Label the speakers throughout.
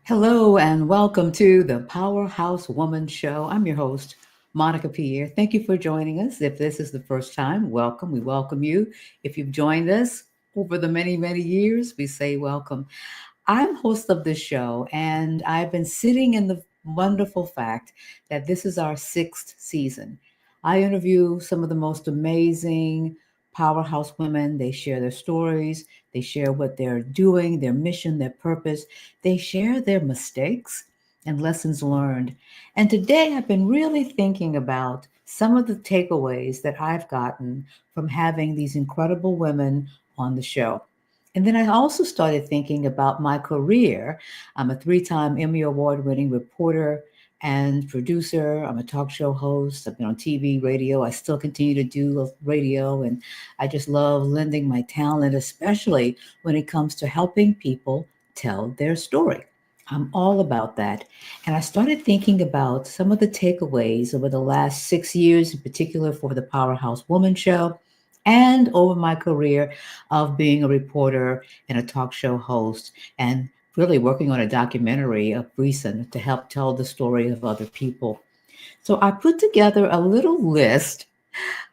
Speaker 1: Hello and welcome to the Powerhouse Woman Show. I'm your host, Monica Pierre. Thank you for joining us. If this is the first time, welcome. We welcome you. If you've joined us over the many, many years, we say welcome. I'm host of this show, and I've been sitting in the wonderful fact that this is our sixth season. I interview some of the most amazing powerhouse women. They share their stories, they share what they're doing, their mission, their purpose. They share their mistakes and lessons learned. And today I've been really thinking about some of the takeaways that I've gotten from having these incredible women on the show. And then I also started thinking about my career. I'm a three-time Emmy Award winning reporter and producer. I'm a talk show host. I've been on TV, radio. I still continue to do radio. And I just love lending my talent, especially when it comes to helping people tell their story. I'm all about that. And I started thinking about some of the takeaways over the last 6 years, in particular for the Powerhouse Woman Show, and over my career of being a reporter and a talk show host, and really working on a documentary of recent to help tell the story of other people. So I put together a little list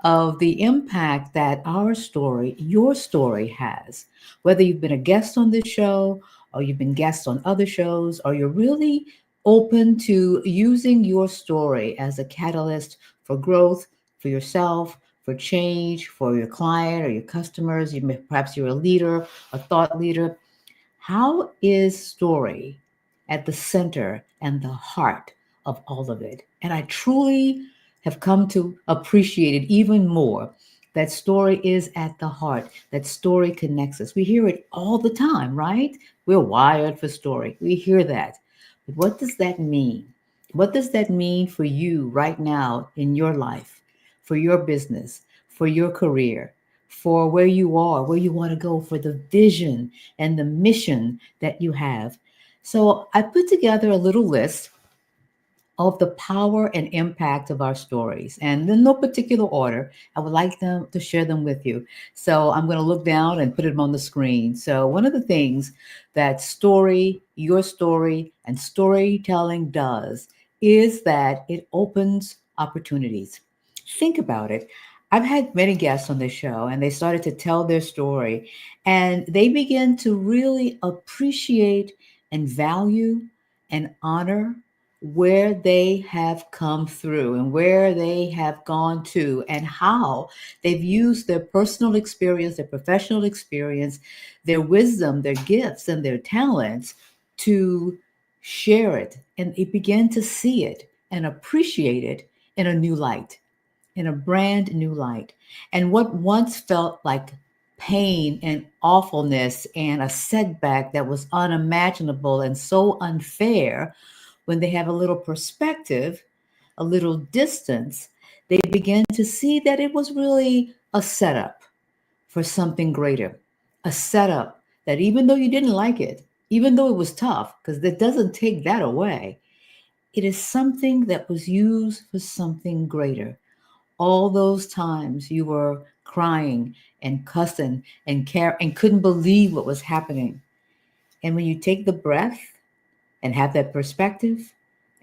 Speaker 1: of the impact that our story, your story, has. Whether you've been a guest on this show, or you've been guests on other shows, or you're really open to using your story as a catalyst for growth for yourself, for change, for your client or your customers. Perhaps you're a leader, a thought leader. How is story at the center and the heart of all of it? And I truly have come to appreciate it even more. That story is at the heart. That story connects us. We hear it all the time, right? We're wired for story. We hear that. But what does that mean? What does that mean for you right now in your life, for your business, for your career, for where you are, where you want to go, for the vision and the mission that you have? So I put together a little list of the power and impact of our stories. And in no particular order, I would like them to share them with you. So I'm going to look down and put them on the screen. So one of the things that story, your story, and storytelling does is that it opens opportunities. Think about it. I've had many guests on this show, and they started to tell their story, and they begin to really appreciate and value and honor where they have come through and where they have gone to, and how they've used their personal experience, their professional experience, their wisdom, their gifts, and their talents to share it. And they begin to see it and appreciate it in a new light, in a brand new light. And what once felt like pain and awfulness and a setback that was unimaginable and so unfair, when they have a little perspective, a little distance, they begin to see that it was really a setup for something greater, a setup that even though you didn't like it, even though it was tough, because that doesn't take that away, it is something that was used for something greater. All those times you were crying and cussing and care and couldn't believe what was happening. And when you take the breath and have that perspective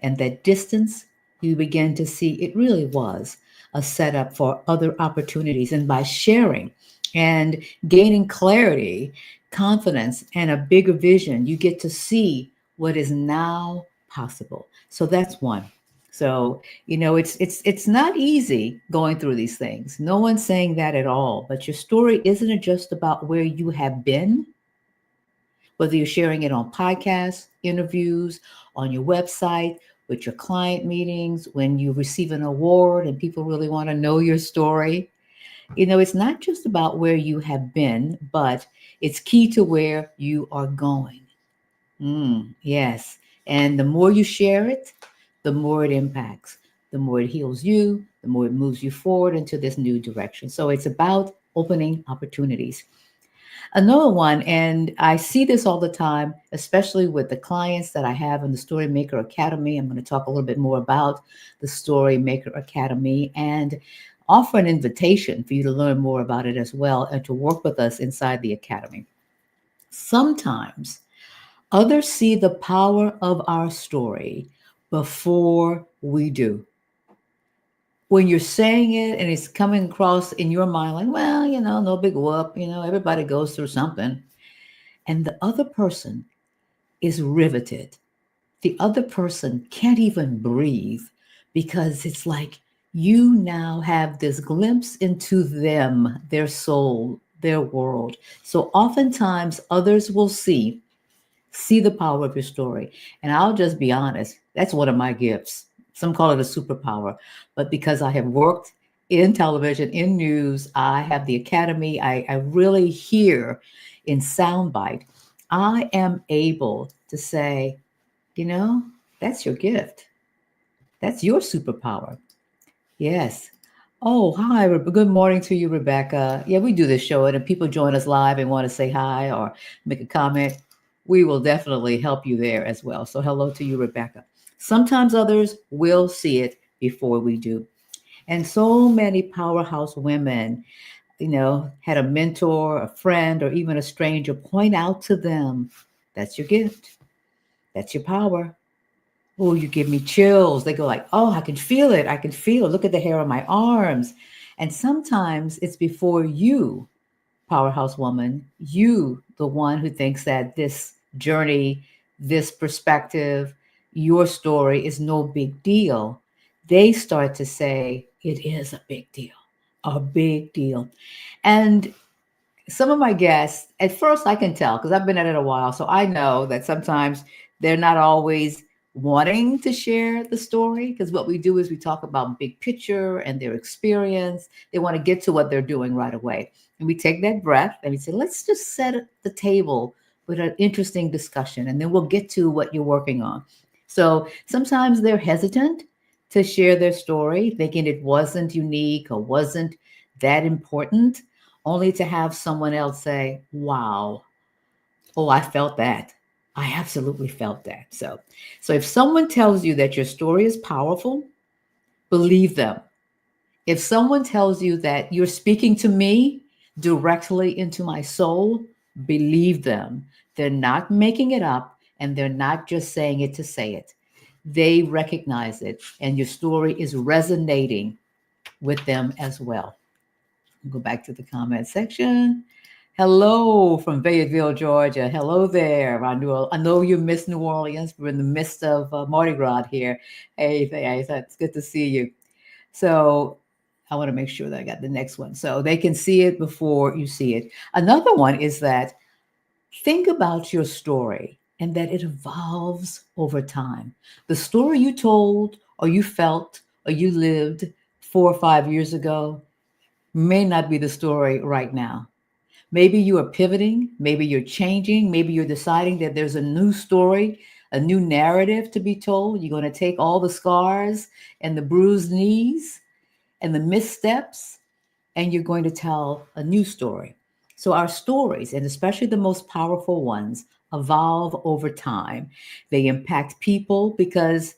Speaker 1: and that distance, you begin to see it really was a setup for other opportunities. And by sharing and gaining clarity, confidence, and a bigger vision, you get to see what is now possible. So that's one. So, it's not easy going through these things. No one's saying that at all. But your story isn't just about where you have been, whether you're sharing it on podcasts, interviews, on your website, with your client meetings, when you receive an award and people really want to know your story. It's not just about where you have been, but it's key to where you are going. Yes. And the more you share it, the more it impacts, the more it heals you, the more it moves you forward into this new direction. So it's about opening opportunities. Another one, and I see this all the time, especially with the clients that I have in the Story Maker Academy. I'm going to talk a little bit more about the Story Maker Academy and offer an invitation for you to learn more about it as well and to work with us inside the academy. Sometimes Others see the power of our story before we do. When you're saying it and it's coming across in your mind like, well, no big whoop, everybody goes through something. And the other person is riveted. The other person can't even breathe because it's like you now have this glimpse into them, their soul, their world. So oftentimes others will see the power of your story. And I'll just be honest, that's one of my gifts. Some call it a superpower, but because I have worked in television, in news, I have the academy, I really hear in soundbite, I am able to say, you know, that's your gift. That's your superpower. Yes. Oh, hi. Good morning to you, Rebecca. Yeah, we do this show, and if people join us live and want to say hi or make a comment, we will definitely help you there as well. So, hello to you, Rebecca. Sometimes others will see it before we do. And so many powerhouse women, had a mentor, a friend, or even a stranger point out to them that's your gift, that's your power. Oh, you give me chills. They go like, oh, I can feel it. I can feel it. Look at the hair on my arms. And sometimes it's before you, powerhouse woman, you, the one who thinks that this journey, this perspective, your story is no big deal. They start to say, it is a big deal, a big deal. And some of my guests, at first I can tell because I've been at it a while. So I know that sometimes they're not always wanting to share the story because what we do is we talk about big picture and their experience. They want to get to what they're doing right away. And we take that breath and we say, let's just set the table with an interesting discussion and then we'll get to what you're working on. So sometimes they're hesitant to share their story, thinking it wasn't unique or wasn't that important, only to have someone else say, wow, oh, I felt that. I absolutely felt that. So if someone tells you that your story is powerful, believe them. If someone tells you that you're speaking to me directly into my soul, believe them. They're not making it up and they're not just saying it to say it. They recognize it and your story is resonating with them as well. Go back to the comment section. Hello from Fayetteville, Georgia. Hello there. I know you miss New Orleans. We're in the midst of Mardi Gras here. Hey, it's good to see you. So I want to make sure that I got the next one. So they can see it before you see it. Another one is that think about your story and that it evolves over time. The story you told or you felt or you lived 4 or 5 years ago may not be the story right now. Maybe you are pivoting, maybe you're changing, maybe you're deciding that there's a new story, a new narrative to be told. You're going to take all the scars and the bruised knees and the missteps, and you're going to tell a new story. So, our stories, and especially the most powerful ones, evolve over time. They impact people because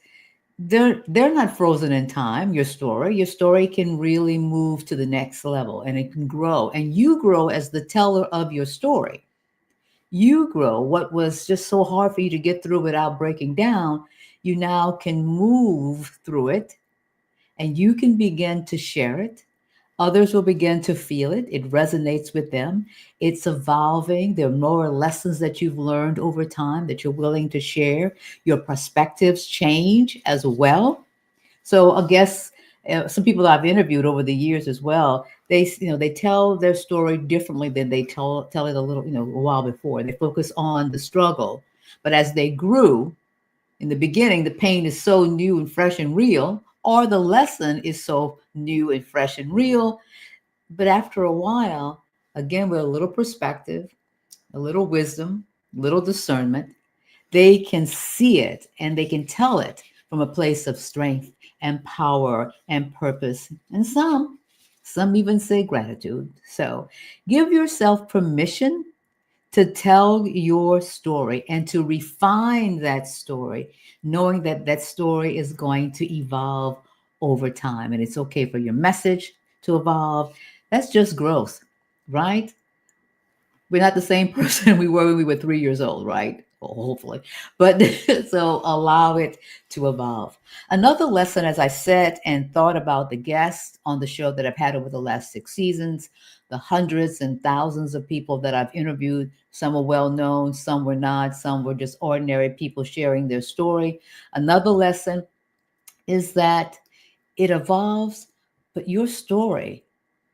Speaker 1: they're not frozen in time. Your story can really move to the next level and it can grow, and you grow as the teller of your story. You grow what was just so hard for you to get through without breaking down. You now can move through it and you can begin to share it. Others will begin to feel it. It resonates with them. It's evolving. There are more lessons that you've learned over time that you're willing to share. Your perspectives change as well. So I guess some people I've interviewed over the years as well, they tell their story differently than they tell it a little, a while before. They focus on the struggle, but as they grew in the beginning, the pain is so new and fresh and real, or the lesson is so new and fresh and real. But after a while, again, with a little perspective, a little wisdom, a little discernment, they can see it and they can tell it from a place of strength and power and purpose. And some even say gratitude. So give yourself permission to tell your story and to refine that story, knowing that that story is going to evolve over time. And it's okay for your message to evolve. That's just growth, right? We're not the same person we were when we were 3 years old, right? Well, hopefully. But so allow it to evolve. Another lesson, as I said and thought about the guests on the show that I've had over the last 6 seasons, the hundreds and thousands of people that I've interviewed, some were well known, some were not, some were just ordinary people sharing their story. Another lesson is that it evolves, but your story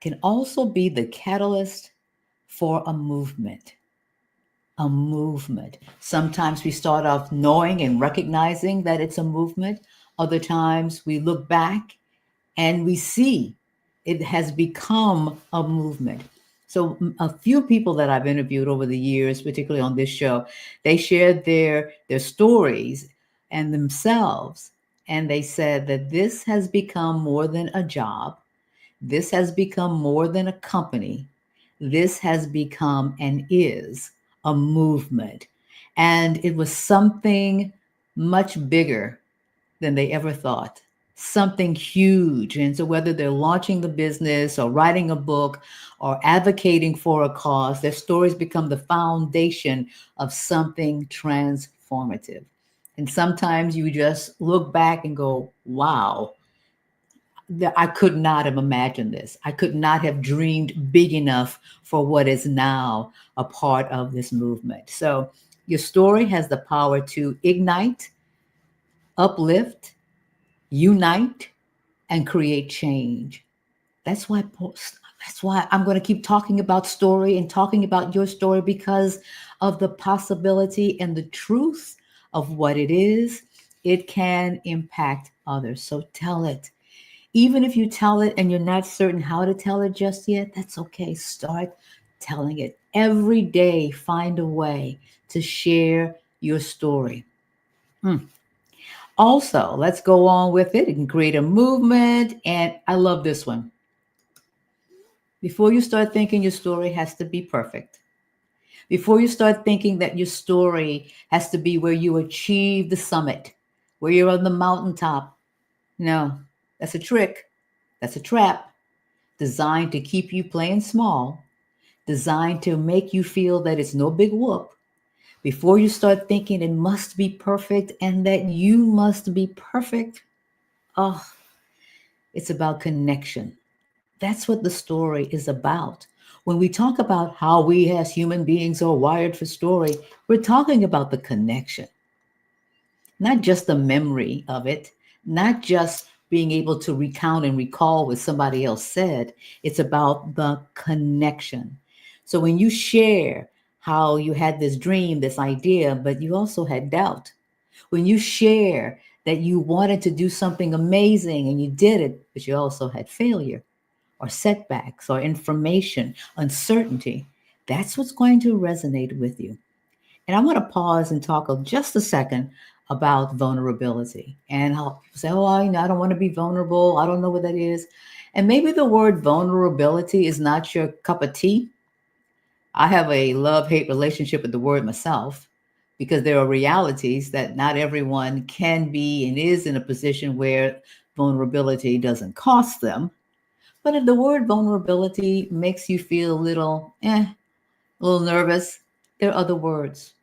Speaker 1: can also be the catalyst for a movement. A movement. Sometimes we start off knowing and recognizing that it's a movement. Other times we look back and we see it has become a movement. So a few people that I've interviewed over the years, particularly on this show, they shared their stories and themselves, and they said that this has become more than a job. This has become more than a company. This has become and is a movement. And it was something much bigger than they ever thought, something huge. And so, whether they're launching the business or writing a book or advocating for a cause, their stories become the foundation of something transformative. And sometimes you just look back and go, wow, I could not have imagined this. I could not have dreamed big enough for what is now a part of this movement. So, your story has the power to ignite, uplift, unite, and create change. That's why that's why I'm going to keep talking about story and talking about your story, because of the possibility and the truth of what it is. It can impact others. So tell it. Even if you tell it and you're not certain how to tell it just yet, that's okay. Start telling it. Every day, find a way to share your story. Mm. Also, let's go on with it. It can create a movement. And I love this one. Before you start thinking your story has to be perfect, before you start thinking that your story has to be where you achieve the summit, where you're on the mountaintop, no, that's a trick. That's a trap designed to keep you playing small, designed to make you feel that it's no big whoop. Before you start thinking it must be perfect and that you must be perfect, oh, it's about connection. That's what the story is about. When we talk about how we as human beings are wired for story, we're talking about the connection, not just the memory of it, not just being able to recount and recall what somebody else said. It's about the connection. So when you share how you had this dream, this idea, but you also had doubt, when you share that you wanted to do something amazing and you did it, but you also had failure or setbacks or information, uncertainty, that's what's going to resonate with you. And I want to pause and talk just a second about vulnerability. And I'll say, oh, I don't want to be vulnerable. I don't know what that is. And maybe the word vulnerability is not your cup of tea. I have a love hate relationship with the word myself, because there are realities that not everyone can be and is in a position where vulnerability doesn't cost them. But if the word vulnerability makes you feel a little nervous, there are other words: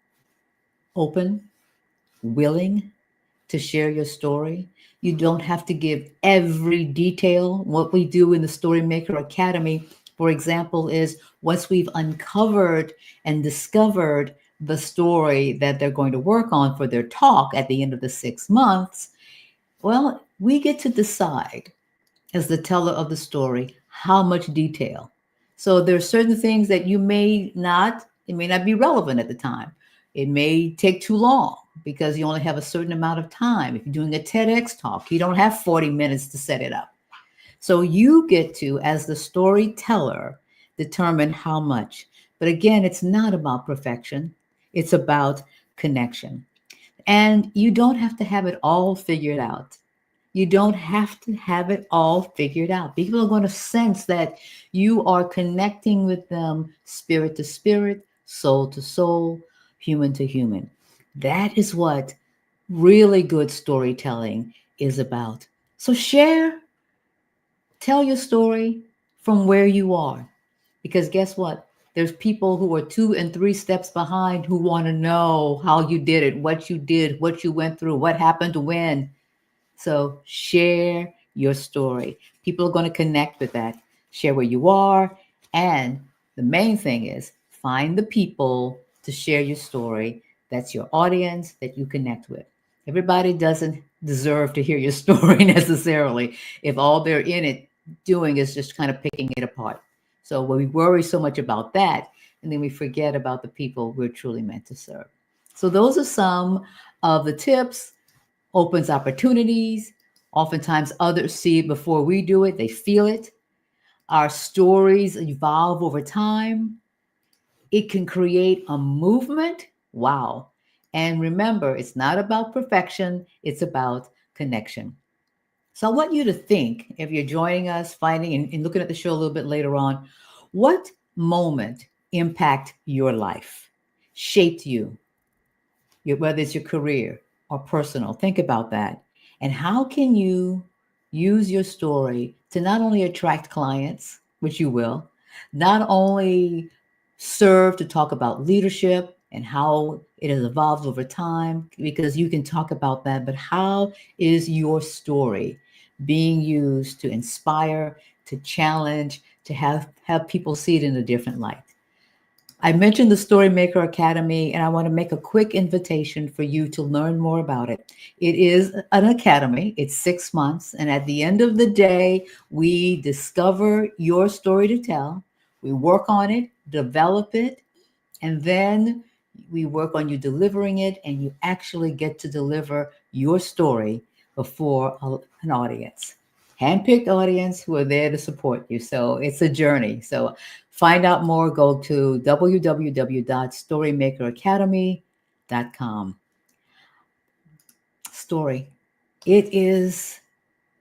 Speaker 1: open, willing to share your story. You don't have to give every detail. What we do in the Storymaker Academy, for example, is once we've uncovered and discovered the story that they're going to work on for their talk at the end of the 6 months, well, we get to decide as the teller of the story how much detail. So there are certain things that it may not be relevant at the time. It may take too long because you only have a certain amount of time. If you're doing a TEDx talk, you don't have 40 minutes to set it up. So you get to, as the storyteller, determine how much. But again, it's not about perfection, it's about connection. And you don't have to have it all figured out. You don't have to have it all figured out. People are going to sense that you are connecting with them spirit to spirit, soul to soul, human to human. That is what really good storytelling is about. So tell your story from where you are. Because guess what? There's people who are 2 and 3 steps behind who want to know how you did, what you went through, what happened when. So share your story. People are going to connect with that. Share where you are. And the main thing is find the people to share your story. That's your audience that you connect with. Everybody doesn't deserve to hear your story necessarily if all they're in it doing is just kind of picking it apart. So when we worry so much about that, and then we forget about the people we're truly meant to serve. So those are some of the tips. Opens opportunities. Oftentimes, others see it before we do it, they feel it. Our stories evolve over time. It can create a movement. Wow. And remember, it's not about perfection, it's about connection. So I want you to think, if you're joining us, finding and looking at the show a little bit later on, what moment impact your life, shaped you, whether it's your career or personal. Think about that. And how can you use your story to not only attract clients, which you will, not only serve to talk about leadership and how it has evolved over time, because you can talk about that, but how is your story being used to inspire, to challenge, to have people see it in a different light? I mentioned the Storymaker Academy, and I want to make a quick invitation for you to learn more about it. It is an academy, it's 6 months, and at the end of the day, we discover your story to tell, we work on it, develop it, and then we work on you delivering it, and you actually get to deliver your story before an audience, handpicked audience who are there to support you. So it's a journey. So find out more, go to www.storymakeracademy.com. Story. It is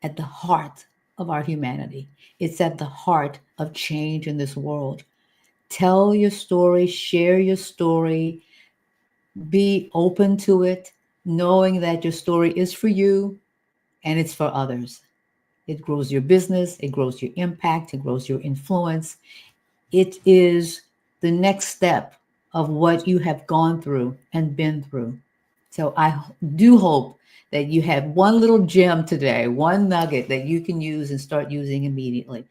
Speaker 1: at the heart of our humanity. It's at the heart of change in this world. Tell your story, share your story, be open to it, knowing that your story is for you and it's for others. It grows your business, it grows your impact, it grows your influence. It is the next step of what you have gone through and been through. So I do hope that you had one little gem today, one nugget that you can use and start using immediately.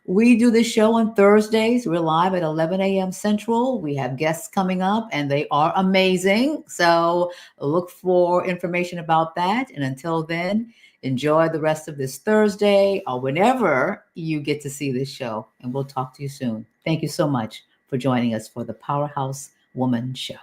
Speaker 1: We do this show on Thursdays. We're live at 11 a.m. Central. We have guests coming up and they are amazing. So look for information about that. And until then, enjoy the rest of this Thursday or whenever you get to see this show. And we'll talk to you soon. Thank you so much for joining us for the Powerhouse Woman Show.